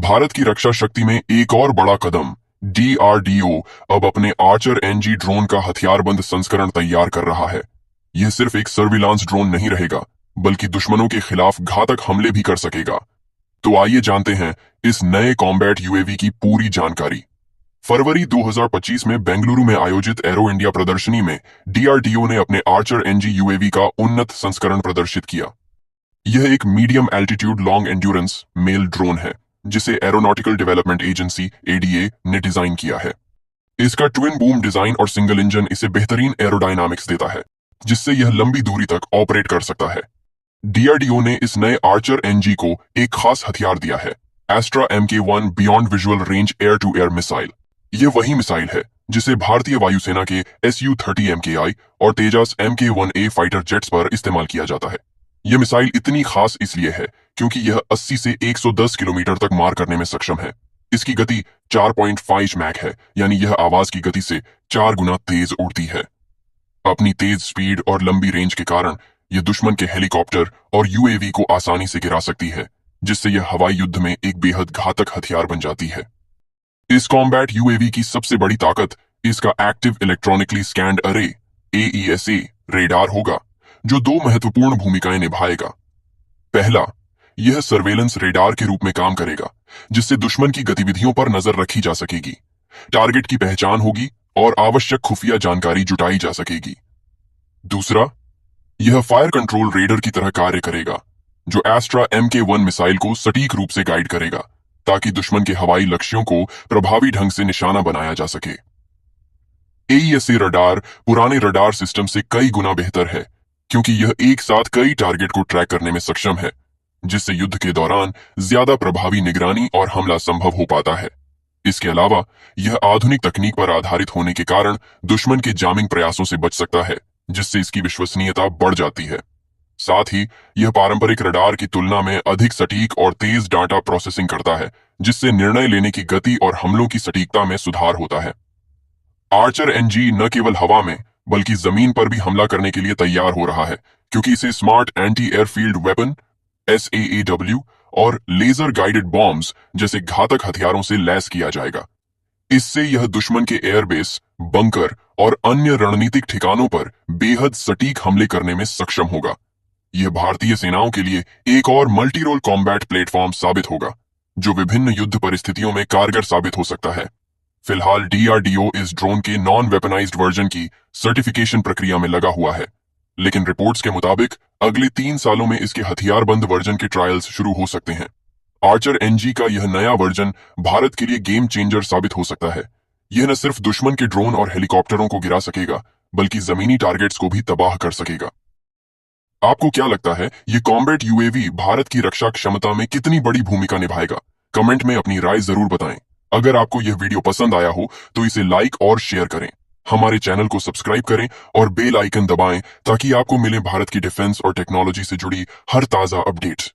भारत की रक्षा शक्ति में एक और बड़ा कदम। डीआरडीओ अब अपने आर्चर एनजी ड्रोन का हथियारबंद संस्करण तैयार कर रहा है। यह सिर्फ एक सर्विलांस ड्रोन नहीं रहेगा, बल्कि दुश्मनों के खिलाफ घातक हमले भी कर सकेगा। तो आइए जानते हैं इस नए कॉम्बैट यूएवी की पूरी जानकारी। फरवरी 2025 में बेंगलुरु में आयोजित एरो इंडिया प्रदर्शनी में डीआरडीओ ने अपने आर्चर एनजी यूएवी का उन्नत संस्करण प्रदर्शित किया। यह एक medium altitude long endurance male drone है, जिसे एरोनॉटिकल डेवलपमेंट एजेंसी एडीए ने डिजाइन किया है। इसका ट्विन बूम डिजाइन और सिंगल इंजन इसे बेहतरीन एरोडायनामिक्स देता है, जिससे यह लंबी दूरी तक ऑपरेट कर सकता है। डीआरडीओ ने इस नए आर्चर एनजी को एक खास हथियार दिया है, Astra MK1 beyond visual range air to air missile. यह वही मिसाइल है जिसे भारतीय वायुसेना के SU-30 MKI और तेजस MK1A फाइटर जेट्स पर इस्तेमाल किया जाता है। यह मिसाइल इतनी खास इसलिए है क्योंकि यह 80 से 110 किलोमीटर तक मार करने में सक्षम है। इसकी गति 4.5 मैक है, यानी यह आवाज की गति से 4 गुना तेज उड़ती है। अपनी तेज स्पीड और लंबी रेंज के कारण यह दुश्मन के हेलीकॉप्टर और यूएवी को आसानी से गिरा सकती है, जिससे यह हवाई युद्ध में एक बेहद घातक हथियार बन जाती है। इस कॉम्बैट यूएवी की सबसे बड़ी ताकत इसका एक्टिव इलेक्ट्रॉनिकली स्कैन्ड अरे AESA रेडार होगा, जो दो महत्वपूर्ण भूमिकाएं निभाएगा। पहला, यह सर्वेलेंस रेडार के रूप में काम करेगा, जिससे दुश्मन की गतिविधियों पर नजर रखी जा सकेगी, टारगेट की पहचान होगी और आवश्यक खुफिया जानकारी जुटाई जा सकेगी। दूसरा, यह फायर कंट्रोल रेडर की तरह कार्य करेगा, जो एस्ट्रा MK1 मिसाइल को सटीक रूप से गाइड करेगा, ताकि दुश्मन के हवाई लक्ष्यों को प्रभावी ढंग से निशाना बनाया जा सके। AESA रडार पुराने रडार सिस्टम से कई गुना बेहतर है, क्योंकि यह एक साथ कई टारगेट को ट्रैक करने में सक्षम है, जिससे युद्ध के दौरान ज्यादा प्रभावी निगरानी और हमला संभव हो पाता है। इसके अलावा यह आधुनिक तकनीक पर आधारित होने के कारण दुश्मन के जामिंग प्रयासों से बच सकता है, जिससे इसकी विश्वसनीयता बढ़ जाती है। साथ ही यह पारंपरिक रडार की तुलना में अधिक सटीक और तेज डाटा प्रोसेसिंग करता है, जिससे निर्णय लेने की गति और हमलों की सटीकता में सुधार होता है। आर्चर एनजी न केवल हवा में बल्कि जमीन पर भी हमला करने के लिए तैयार हो रहा है, क्योंकि इसे smart anti airfield weapon SAAW और लेजर गाइडेड बॉम्ब्स जैसे घातक हथियारों से लैस किया जाएगा। इससे यह दुश्मन के एयरबेस, बंकर और अन्य रणनीतिक ठिकानों पर बेहद सटीक हमले करने में सक्षम होगा। यह भारतीय सेनाओं के लिए एक और मल्टी रोल कॉम्बैट प्लेटफॉर्म साबित होगा, जो विभिन्न युद्ध परिस्थितियों में कारगर साबित हो सकता है। फिलहाल डीआरडीओ इस ड्रोन के नॉन वेपनाइज्ड वर्जन की सर्टिफिकेशन प्रक्रिया में लगा हुआ है, लेकिन रिपोर्ट्स के मुताबिक अगले 3 सालों में इसके हथियारबंद वर्जन के ट्रायल्स शुरू हो सकते हैं। आर्चर एनजी का यह नया वर्जन भारत के लिए गेम चेंजर साबित हो सकता है। यह न सिर्फ दुश्मन के ड्रोन और हेलीकॉप्टरों को गिरा सकेगा, बल्कि जमीनी टारगेट्स को भी तबाह कर सकेगा। आपको क्या लगता है, ये कॉम्बैट यूएवी भारत की रक्षा क्षमता में कितनी बड़ी भूमिका निभाएगा? कमेंट में अपनी राय जरूर बताएं। अगर आपको यह वीडियो पसंद आया हो तो इसे लाइक और शेयर करें। हमारे चैनल को सब्सक्राइब करें और बेल आइकन दबाएं, ताकि आपको मिले भारत की डिफेंस और टेक्नोलॉजी से जुड़ी हर ताजा अपडेट्स।